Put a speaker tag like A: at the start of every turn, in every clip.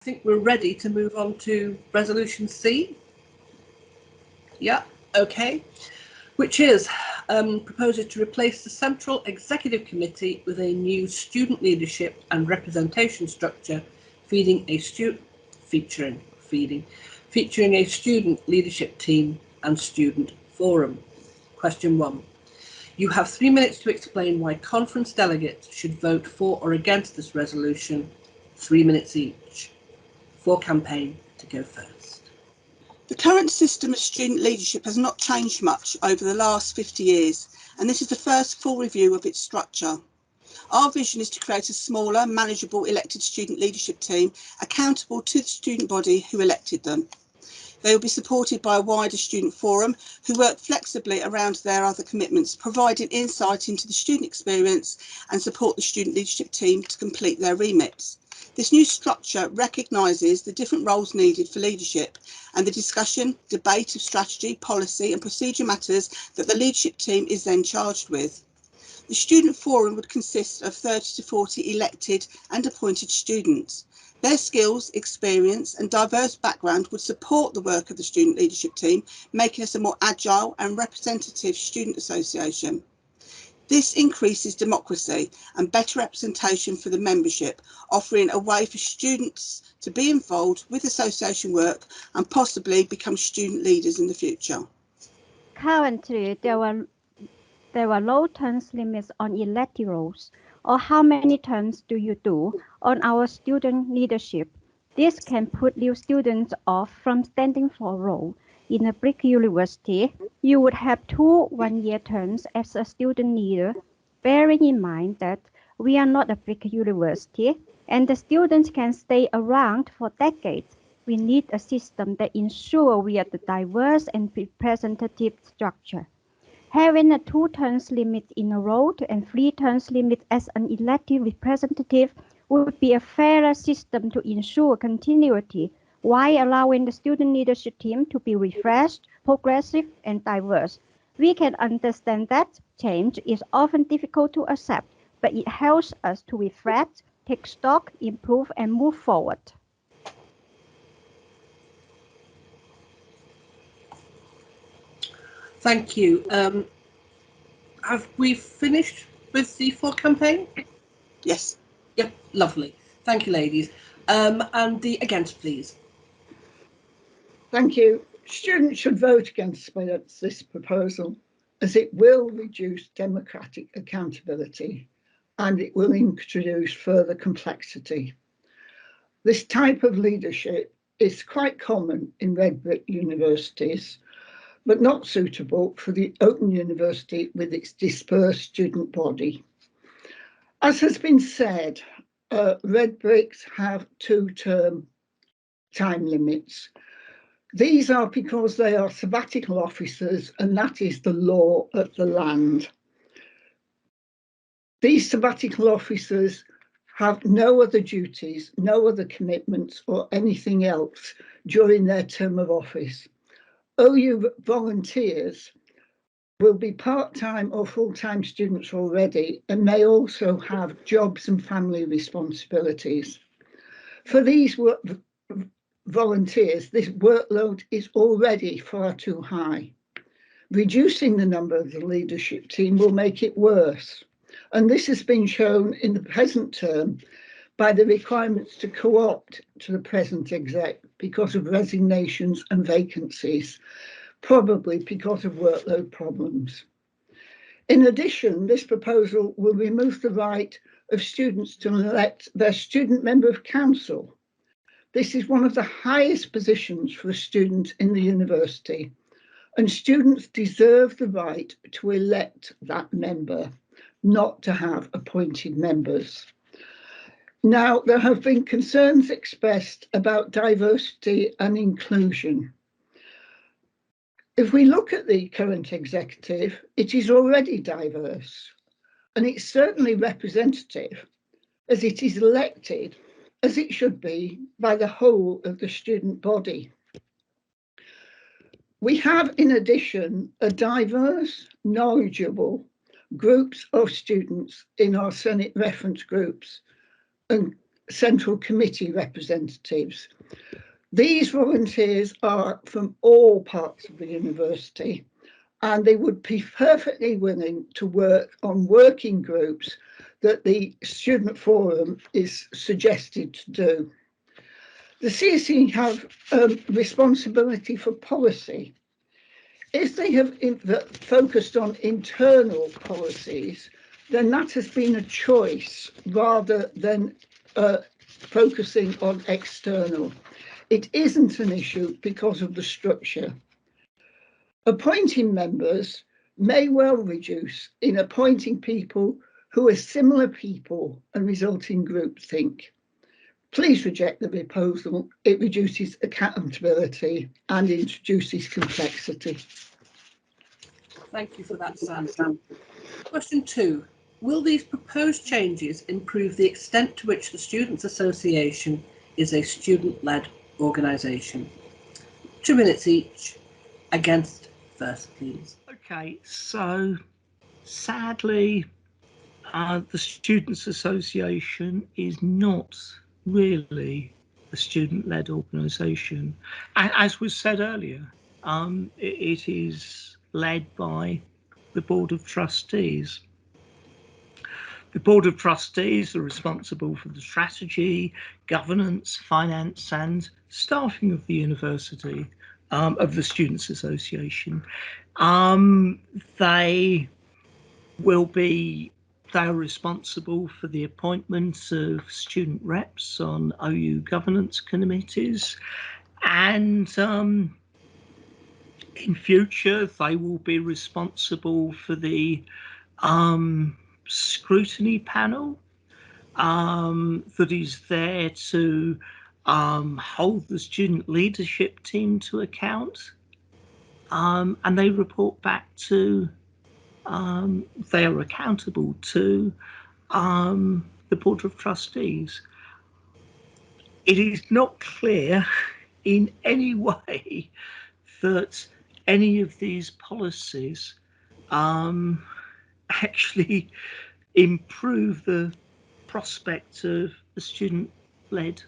A: think we're ready to move on to Resolution C. Yeah, okay. Which is proposes to replace the Central Executive Committee with a new student leadership and representation structure featuring a student leadership team and student forum. Question 1. You have 3 minutes to explain why conference delegates should vote for or against this resolution. 3 minutes each. For campaign to go first.
B: The current system of student leadership has not changed much over the last 50 years, and this is the first full review of its structure. Our vision is to create a smaller, manageable elected student leadership team accountable to the student body who elected them. They will be supported by a wider student forum who work flexibly around their other commitments, providing insight into the student experience and support the student leadership team to complete their remits. This new structure recognises the different roles needed for leadership and the discussion, debate of strategy, policy and procedure matters that the leadership team is then charged with. The student forum would consist of 30 to 40 elected and appointed students. Their skills, experience and diverse background would support the work of the student leadership team, making us a more agile and representative student association. This increases democracy and better representation for the membership, offering a way for students to be involved with association work and possibly become student leaders in the future.
C: Currently, there were low terms limits on elected roles, or how many terms do you do on our student leadership. This can put new students off from standing for a role. In a brick university, you would have 2 one-year terms as a student leader, bearing in mind that we are not a brick university and the students can stay around for decades. We need a system that ensures we are the diverse and representative structure. Having a 2 terms limit in a role and 3 terms limit as an elected representative would be a fairer system to ensure continuity while allowing the student leadership team to be refreshed, progressive and diverse. We can understand that change is often difficult to accept, but it helps us to reflect, take stock, improve and move forward.
A: Thank you. Have we finished with the for campaign?
B: Yes.
A: Yep, lovely. Thank you, ladies. And the against, please.
D: Thank you. Students should vote against this proposal as it will reduce democratic accountability and it will introduce further complexity. This type of leadership is quite common in red brick universities, but not suitable for the Open University with its dispersed student body. As has been said, red bricks have 2-term time limits. These are because they are sabbatical officers and that is the law of the land. These sabbatical officers have no other duties, no other commitments or anything else during their term of office. OU volunteers will be part-time or full-time students already and may also have jobs and family responsibilities. For these volunteers, this workload is already far too high. Reducing the number of the leadership team will make it worse. And this has been shown in the present term by the requirements to co-opt to the present exec because of resignations and vacancies, probably because of workload problems. In addition, this proposal will remove the right of students to elect their student member of council. This is one of the highest positions for a student in the university, and students deserve the right to elect that member, not to have appointed members. Now, there have been concerns expressed about diversity and inclusion. If we look at the current executive, it is already diverse, and it's certainly representative as it is elected, as it should be, by the whole of the student body. We have, in addition, a diverse, knowledgeable groups of students in our Senate reference groups, and central committee representatives. These volunteers are from all parts of the university, and they would be perfectly willing to work on working groups that the Student Forum is suggested to do. The CSE have responsibility for policy. If they have focused on internal policies, then that has been a choice rather than focusing on external. It isn't an issue because of the structure. Appointing members may well reduce in appointing people who are similar people and result in groupthink. Please reject the proposal. It reduces accountability and introduces complexity.
A: Thank you for that, Sam. Question 2. Will these proposed changes improve the extent to which the Students' Association is a student-led organisation? 2 minutes each. Against first, please.
E: Okay, so sadly, the Students' Association is not really a student-led organisation. As was said earlier, it is led by the Board of Trustees. The Board of Trustees are responsible for the strategy, governance, finance and staffing of the university, of the Students' Association. They are responsible for the appointment of student reps on OU governance committees, and in future they will be responsible for the scrutiny panel that is there to hold the student leadership team to account, and they report back to they are accountable to the Board of Trustees. It is not clear in any way that any of these policies actually improve the prospect of a student-led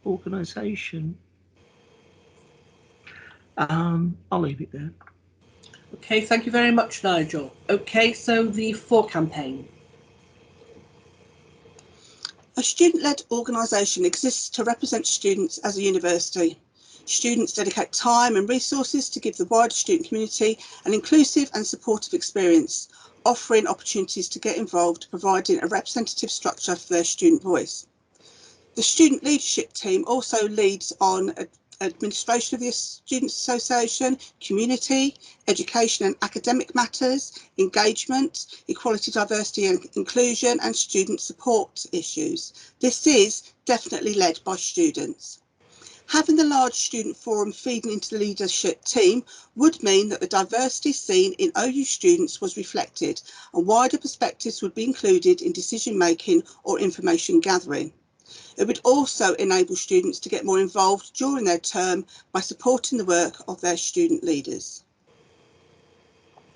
E: organisation. I'll leave it there.
A: Okay, thank you very much, Nigel. Okay, so the For campaign.
B: A student-led organisation exists to represent students as a university. Students dedicate time and resources to give the wider student community an inclusive and supportive experience, offering opportunities to get involved, providing a representative structure for their student voice. The student leadership team also leads on administration of the Students' Association, community, education and academic matters, engagement, equality, diversity and inclusion, and student support issues. This is definitely led by students. Having the large student forum feeding into the leadership team would mean that the diversity seen in OU students was reflected and wider perspectives would be included in decision making or information gathering. It would also enable students to get more involved during their term by supporting the work of their student leaders.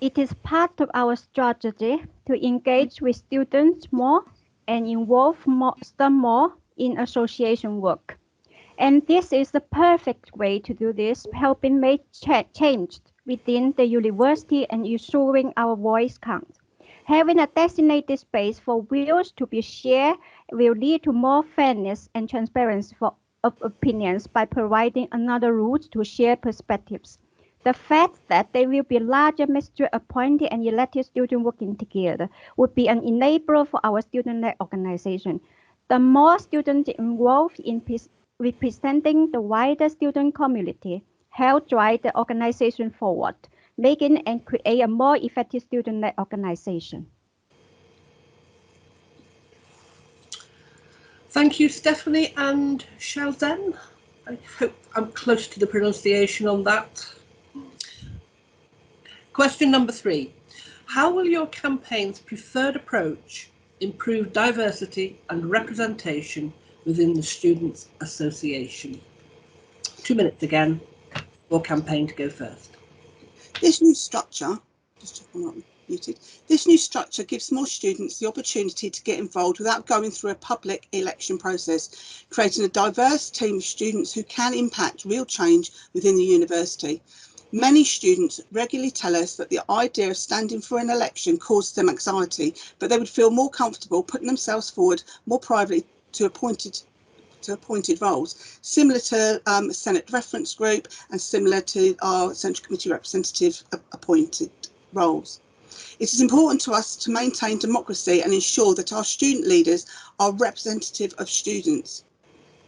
C: It is part of our strategy to engage with students more and involve them more in association work. And this is the perfect way to do this, helping make change within the university and ensuring our voice counts. Having a designated space for views to be shared will lead to more fairness and transparency of opinions by providing another route to share perspectives. The fact that there will be larger mixture appointed and elected students working together would be an enabler for our student-led organization. The more students involved in representing the wider student community help drive the organization forward, making and create a more effective student-led organization.
A: Thank you, Stephanie and Shalzen. I hope I'm close to the pronunciation on that. Question number 3. How will your campaign's preferred approach improve diversity and representation within the Students' Association? 2 minutes again for campaign to go first.
B: This new structure, Muted. This new structure gives more students the opportunity to get involved without going through a public election process, creating a diverse team of students who can impact real change within the university. Many students regularly tell us that the idea of standing for an election causes them anxiety, but they would feel more comfortable putting themselves forward more privately to appointed roles, similar to Senate reference group and similar to our Central Committee representative appointed roles. It is important to us to maintain democracy and ensure that our student leaders are representative of students.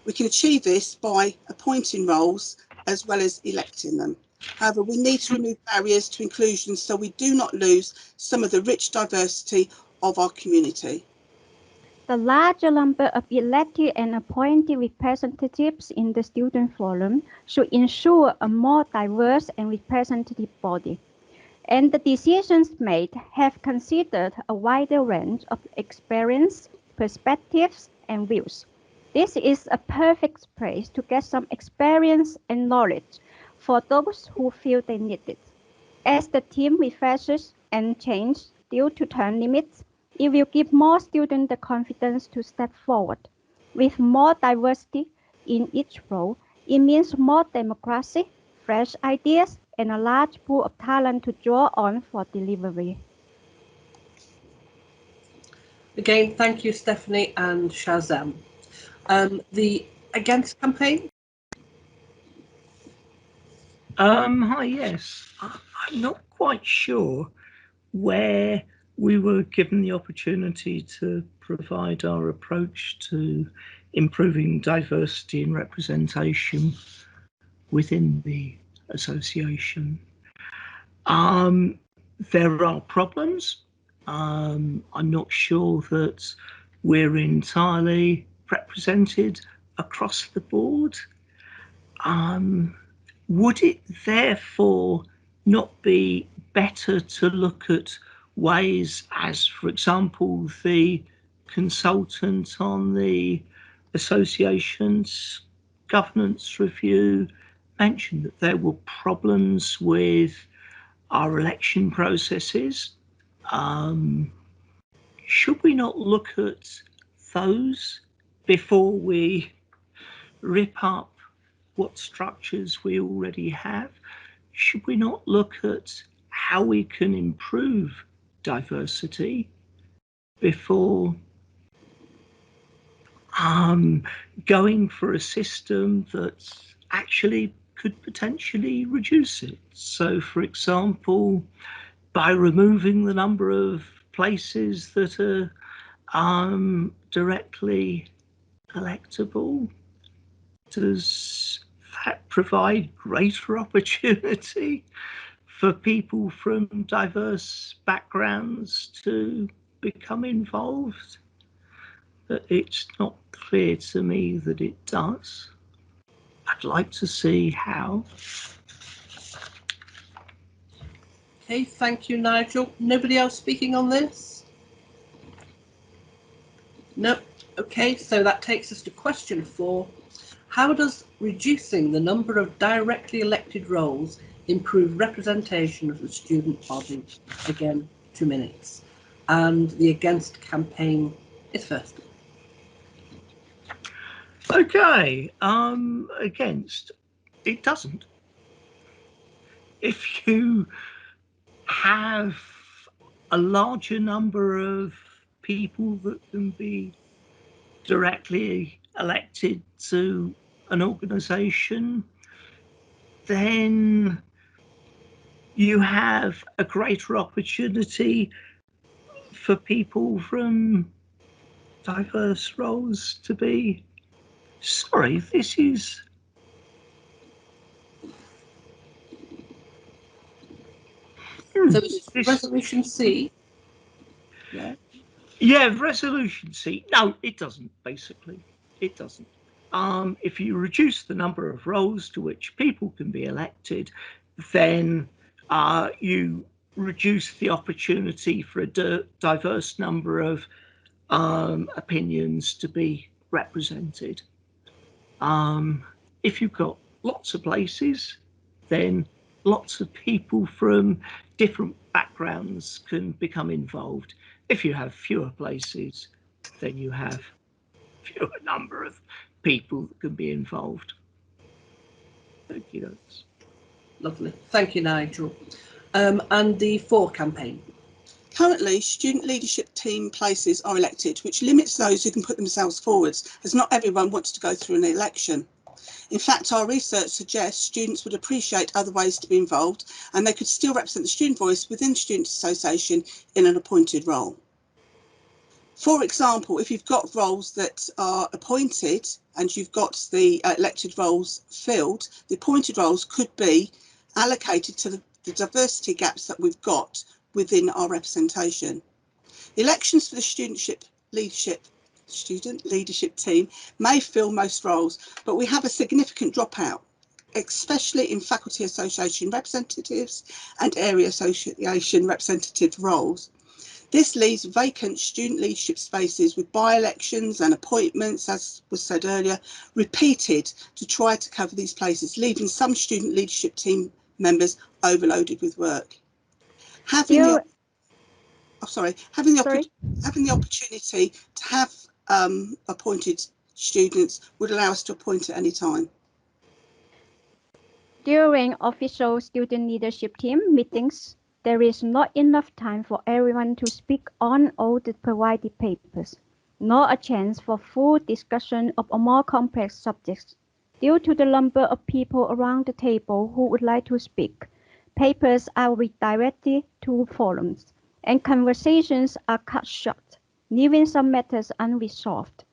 B: We can achieve this by appointing roles as well as electing them. However, we need to remove barriers to inclusion so we do not lose some of the rich diversity of our community.
C: The larger number of elected and appointed representatives in the Student Forum should ensure a more diverse and representative body. And the decisions made have considered a wider range of experience, perspectives, and views. This is a perfect place to get some experience and knowledge for those who feel they need it. As the team refreshes and changes due to term limits, it will give more students the confidence to step forward. With more diversity in each role, it means more democracy, fresh ideas, and a large pool of talent to draw on for delivery.
A: Again, thank you, Stephanie and Shazam. The Against campaign?
E: Hi, yes. I'm not quite sure where we were given the opportunity to provide our approach to improving diversity and representation within the association. There are problems. I'm not sure that we're entirely represented across the board. Would it therefore not be better to look at ways, as for example, the consultant on the association's governance review mentioned that there were problems with our election processes? Should we not look at those before we rip up what structures we already have? Should we not look at how we can improve diversity before going for a system that actually could potentially reduce it? So, for example, by removing the number of places that are directly electable, does that provide greater opportunity for people from diverse backgrounds to become involved? It's not clear to me that it does. I'd like to see how.
A: Okay, thank you, Nigel. Nobody else speaking on this? No. Okay, so that takes us to question 4. How does reducing the number of directly elected roles improve representation of the student body? Again, 2 minutes. And the Against campaign is first.
E: Okay, against, it doesn't. If you have a larger number of people that can be directly elected to an organisation, then you have a greater opportunity for people from diverse roles to be. Sorry, this is.
A: So it's resolution C. Yeah.
E: Yeah, resolution C. No, it doesn't, basically. It doesn't. If you reduce the number of roles to which people can be elected, then you reduce the opportunity for a diverse number of opinions to be represented. If you've got lots of places, then lots of people from different backgrounds can become involved. If you have fewer places, then you have fewer number of people that can be involved. Thank you.
A: Lovely. Thank you, Nigel. And the For campaign.
B: Currently, student leadership team places are elected, which limits those who can put themselves forwards, as not everyone wants to go through an election. In fact, our research suggests students would appreciate other ways to be involved, and they could still represent the student voice within the Student Association in an appointed role. For example, if you've got roles that are appointed and you've got the elected roles filled, the appointed roles could be allocated to the diversity gaps that we've got within our representation. The elections for the student leadership team may fill most roles, but we have a significant dropout, especially in faculty association representatives and area association representative roles. This leaves vacant student leadership spaces with by-elections and appointments, as was said earlier, repeated to try to cover these places, leaving some student leadership team members overloaded with work. Having the opportunity to have appointed students would allow us to appoint at any time.
C: During official student leadership team meetings, there is not enough time for everyone to speak on all the provided papers, nor a chance for full discussion of more complex subjects. Due to the number of people around the table who would like to speak, papers are redirected to forums, and conversations are cut short, leaving some matters unresolved.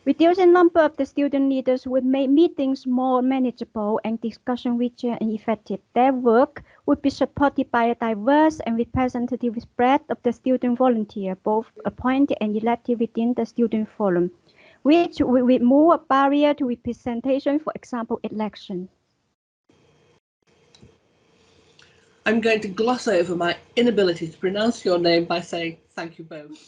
C: Reducing number of the student leaders would make meetings more manageable and discussion richer and effective. Their work would be supported by a diverse and representative spread of the student volunteer, both appointed and elected within the student forum, which will remove a barrier to representation, for example, election.
A: I'm going to gloss over my inability to pronounce your name by saying thank you both.